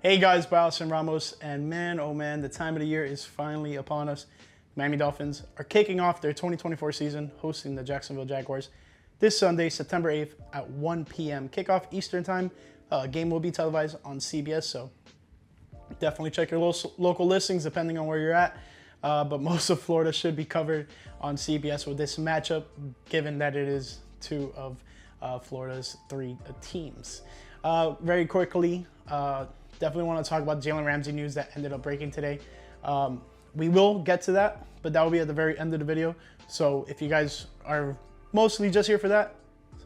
Hey guys, Bryson Ramos, and man, oh man, the time of the year is finally upon us. Miami Dolphins are kicking off their 2024 season, hosting the Jacksonville Jaguars this Sunday, September 8th at 1 p.m. kickoff Eastern time. Game will be televised on CBS, so definitely check your local listings depending on where you're at. But most of Florida should be covered on CBS with this matchup, given that it is two of Florida's three teams. Very quickly, definitely want to talk about Jalen Ramsey news that ended up breaking today. We will get to that, but that will be at the very end of the video. So if you guys are mostly just here for that,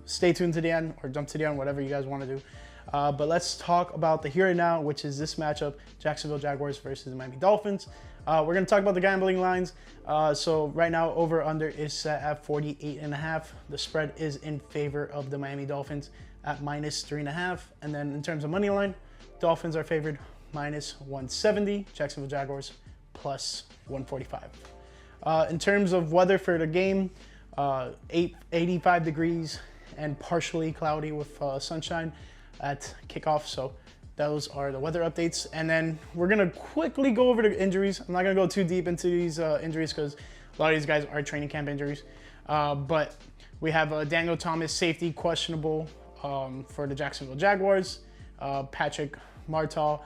stay tuned to the end or jump to the end, whatever you guys want to do. But let's talk about the here and now, which is this matchup, Jacksonville Jaguars versus the Miami Dolphins. We're going to talk about the gambling lines. So right now, over-under is set at 48.5. The spread is in favor of the Miami Dolphins at -3.5. And then in terms of money line, Dolphins are favored -170. Jacksonville Jaguars +145. In terms of weather for the game, 85 degrees and partially cloudy with sunshine at kickoff. So those are the weather updates. And then we're going to quickly go over the injuries. I'm not going to go too deep into these injuries because a lot of these guys are training camp injuries. But we have Daniel Thomas, safety, questionable for the Jacksonville Jaguars. Patrick Martell,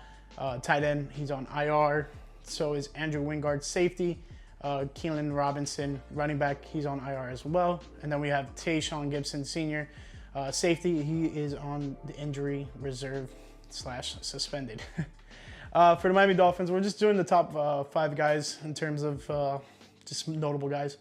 tight end, he's on IR. So is Andrew Wingard, safety. Keelan Robinson, running back, he's on IR as well. And then we have Tayshawn Gibson, senior, safety. He is on the injury reserve / suspended. For the Miami Dolphins, we're just doing the top 5 guys in terms of just notable guys.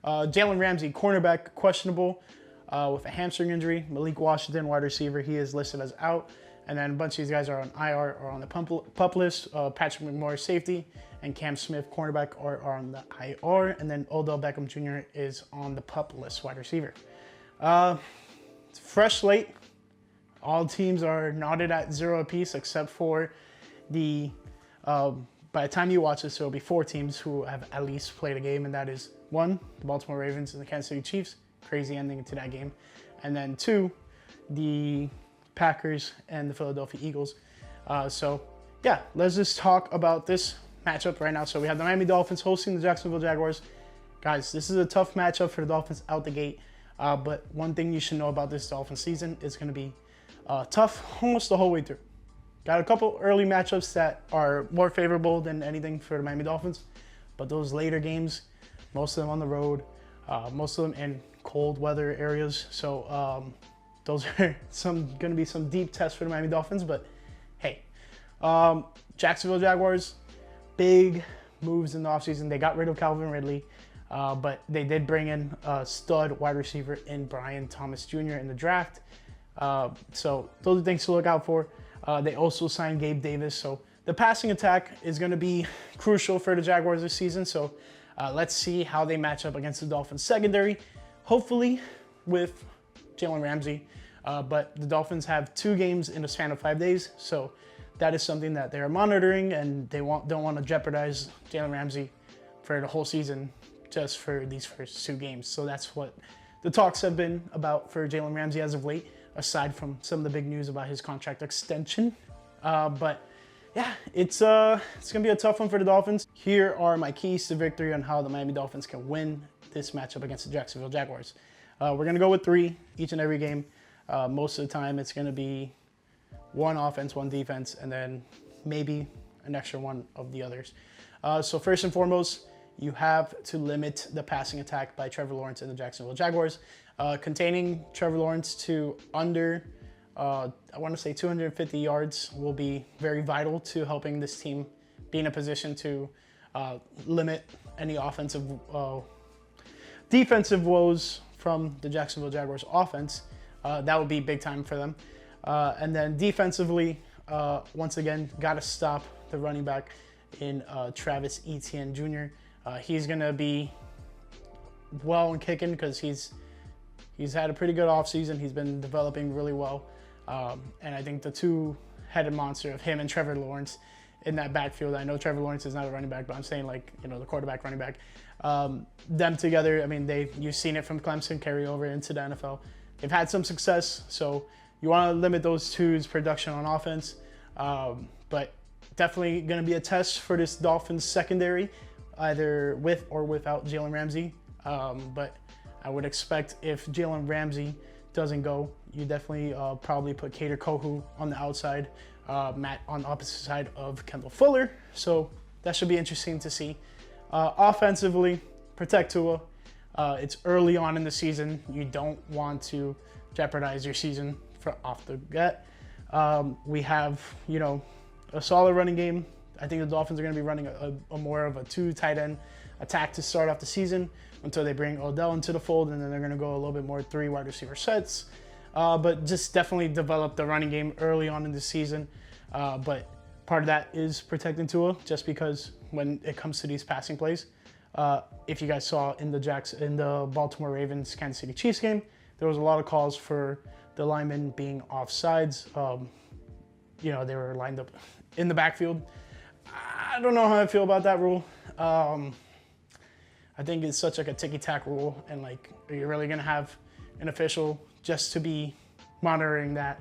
Jalen Ramsey, cornerback, questionable with a hamstring injury. Malik Washington, wide receiver, he is listed as out. And then a bunch of these guys are on IR or on the pup list. Patrick McMorris, safety, and Cam Smith, cornerback, are on the IR. And then Odell Beckham Jr. is on the pup list, wide receiver. It's a fresh slate. All teams are knotted at 0 apiece except for the, by the time you watch this, there will be 4 teams who have at least played a game, and that is 1, the Baltimore Ravens and the Kansas City Chiefs. Crazy ending to that game. And then 2, the Packers and the Philadelphia Eagles. So yeah, let's just talk about this matchup right now. So we have the Miami Dolphins hosting the Jacksonville Jaguars. Guys, this is a tough matchup for the Dolphins out the gate. But one thing you should know about this Dolphins season is going to be tough almost the whole way through. Got a couple early matchups that are more favorable than anything for the Miami Dolphins. But those later games, most of them on the road, most of them in cold weather areas. So those are going to be some deep tests for the Miami Dolphins. But hey, Jacksonville Jaguars, big moves in the offseason. They got rid of Calvin Ridley, but they did bring in a stud wide receiver in Brian Thomas Jr. in the draft. So those are things to look out for. They also signed Gabe Davis. So the passing attack is going to be crucial for the Jaguars this season. So let's see how they match up against the Dolphins secondary, hopefully with Jalen Ramsey. But the Dolphins have 2 games in a span of 5 days. So that is something that they're monitoring, and they don't want to jeopardize Jalen Ramsey for the whole season just for these first 2 games. So that's what the talks have been about for Jalen Ramsey as of late, aside from some of the big news about his contract extension. But yeah, it's going to be a tough one for the Dolphins. Here are my keys to victory on how the Miami Dolphins can win this matchup against the Jacksonville Jaguars. We're going to go with 3 each and every game. Most of the time, it's going to be 1 offense, 1 defense, and then maybe an extra one of the others. So first and foremost, you have to limit the passing attack by Trevor Lawrence and the Jacksonville Jaguars. Containing Trevor Lawrence to under, I want to say 250 yards will be very vital to helping this team be in a position to limit any defensive woes from the Jacksonville Jaguars offense. That would be big time for them. And then defensively, once again, got to stop the running back in Travis Etienne Jr. He's going to be well and kicking because he's had a pretty good offseason. He's been developing really well. And I think the 2-headed monster of him and Trevor Lawrence in that backfield. I know Trevor Lawrence is not a running back, but I'm saying, like, you know, the quarterback, running back. Them together, I mean, you've seen it from Clemson carry over into the NFL. They've had some success, so you want to limit those two's production on offense. But definitely going to be a test for this Dolphins secondary, either with or without Jalen Ramsey. But I would expect if Jalen Ramsey doesn't go, you definitely probably put Kader Kohu on the outside, Matt on the opposite side of Kendall Fuller. So that should be interesting to see. Offensively, protect Tua. It's early on in the season. You don't want to jeopardize your season off the get. We have, a solid running game. I think the Dolphins are going to be running a more of a 2 tight end attack to start off the season until they bring Odell into the fold, and then they're going to go a little bit more 3 wide receiver sets. But just definitely develop the running game early on in the season. But part of that is protecting Tua, just because when it comes to these passing plays, if you guys saw in the Baltimore Ravens Kansas City Chiefs game, there was a lot of calls for the linemen being offsides. They were lined up in the backfield. I don't know how I feel about that rule. I think it's such like a ticky-tack rule, and like, are you really gonna have an official just to be monitoring that?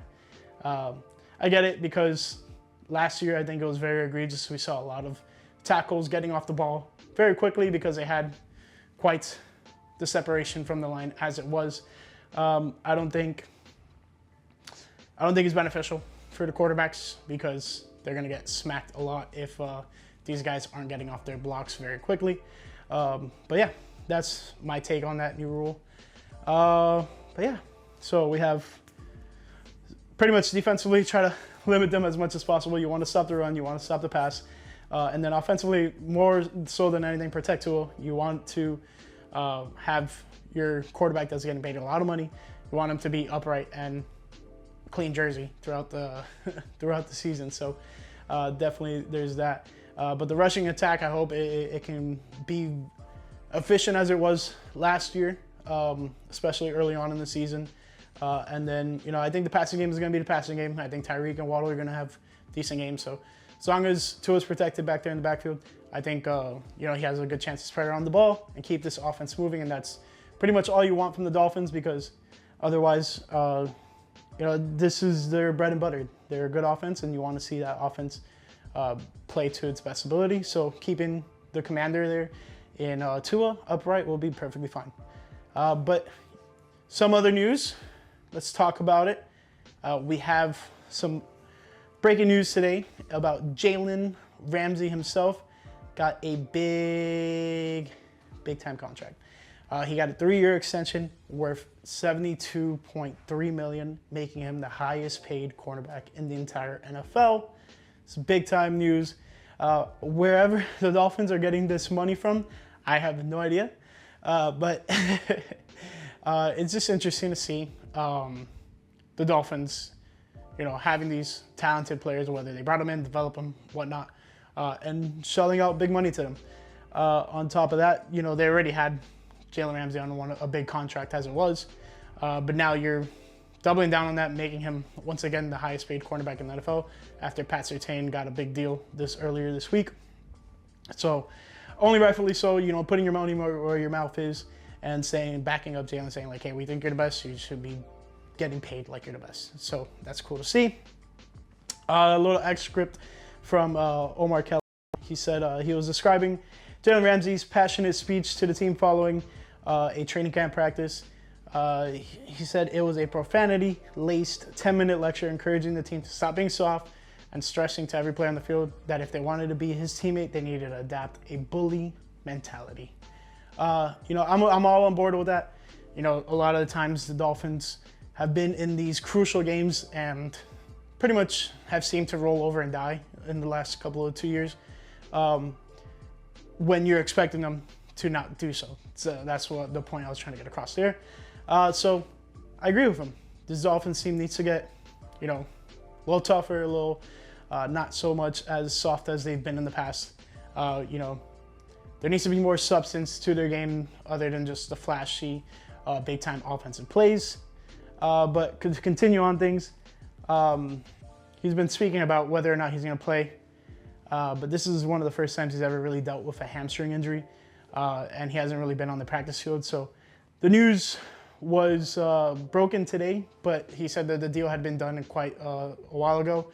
I get it, because last year I think it was very egregious. We saw a lot of tackles getting off the ball very quickly because they had quite the separation from the line as it was. I don't think it's beneficial for the quarterbacks, because they're going to get smacked a lot if these guys aren't getting off their blocks very quickly. But yeah, that's my take on that new rule. But yeah, so we have pretty much defensively try to limit them as much as possible. You want to stop the run, you want to stop the pass. And then offensively, more so than anything, protect Tua. You want to have your quarterback that's getting paid a lot of money. You want him to be upright and clean jersey throughout the throughout the season. So definitely there's that. But the rushing attack, I hope it can be efficient as it was last year, especially early on in the season. And then, I think the passing game is going to be the passing game. I think Tyreek and Waddle are going to have decent games. So as long as Tua's protected back there in the backfield, I think, he has a good chance to spread around the ball and keep this offense moving. And that's pretty much all you want from the Dolphins, because otherwise, this is their bread and butter. They're a good offense, and you want to see that offense play to its best ability. So keeping the commander there in Tua upright will be perfectly fine. But some other news, let's talk about it. We have some breaking news today about Jalen Ramsey himself. Got a big time contract. He got a 3-year extension worth $72.3 million, making him the highest paid cornerback in the entire NFL. It's big time news. Wherever the Dolphins are getting this money from, I have no idea. But it's just interesting to see the Dolphins, having these talented players, whether they brought them in, develop them, whatnot, and shelling out big money to them. On top of that, they already had Jalen Ramsey on a big contract as it was, but now you're doubling down on that, making him once again the highest paid cornerback in the NFL after Pat Surtain got a big deal earlier this week. So only rightfully so, putting your money where your mouth is and backing up Jalen, saying like, hey, we think you're the best, so you should be getting paid like you're the best. So that's cool to see. A little excerpt from Omar Kelly. He said he was describing Jalen Ramsey's passionate speech to the team following a training camp practice. He said it was a profanity-laced 10-minute lecture encouraging the team to stop being soft and stressing to every player on the field that if they wanted to be his teammate, they needed to adapt a bully mentality. I'm all on board with that. A lot of the times the Dolphins have been in these crucial games and pretty much have seemed to roll over and die in the last couple of 2 years when you're expecting them to not do so. So that's what the point I was trying to get across there. So I agree with him. This Dolphins team needs to get, a little tougher, a little not so much as soft as they've been in the past. There needs to be more substance to their game other than just the flashy, big-time offensive plays. But to continue on things, he's been speaking about whether or not he's going to play. But this is one of the first times he's ever really dealt with a hamstring injury. And he hasn't really been on the practice field. So the news was broken today, but he said that the deal had been done quite a while ago.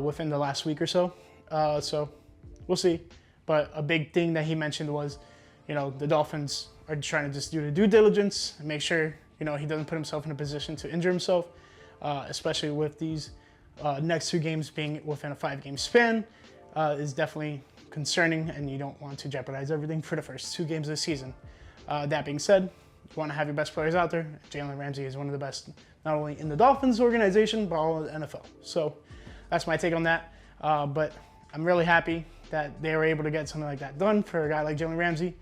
within the last week or so. So we'll see. But a big thing that he mentioned was, the Dolphins are trying to just do the due diligence and make sure, he doesn't put himself in a position to injure himself, especially with these next 2 games being within a 5-game span, is definitely concerning, and you don't want to jeopardize everything for the first 2 games of the season. That being said, you want to have your best players out there. Jalen Ramsey is one of the best, not only in the Dolphins organization, but all of the NFL. So that's my take on that. But I'm really happy that they were able to get something like that done for a guy like Jalen Ramsey.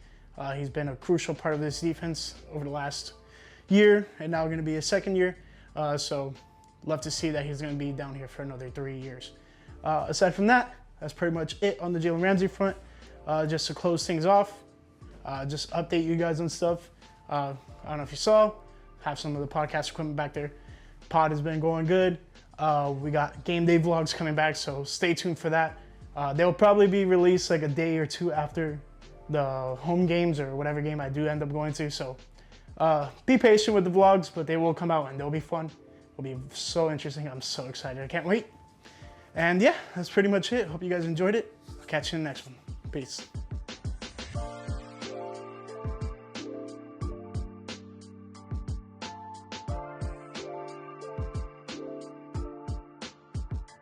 He's been a crucial part of this defense over the last year, and now going to be his 2nd year. So love to see that he's going to be down here for another 3 years. Aside from that, that's pretty much it on the Jalen Ramsey front. Just to close things off, just update you guys on stuff. I don't know if you saw, have some of the podcast equipment back there. Pod has been going good. We got game day vlogs coming back, so stay tuned for that. They'll probably be released like a day or 2 after the home games or whatever game I do end up going to. So be patient with the vlogs, but they will come out and they'll be fun. It'll be so interesting. I'm so excited. I can't wait. And yeah, that's pretty much it. Hope you guys enjoyed it. I'll catch you in the next one. Peace.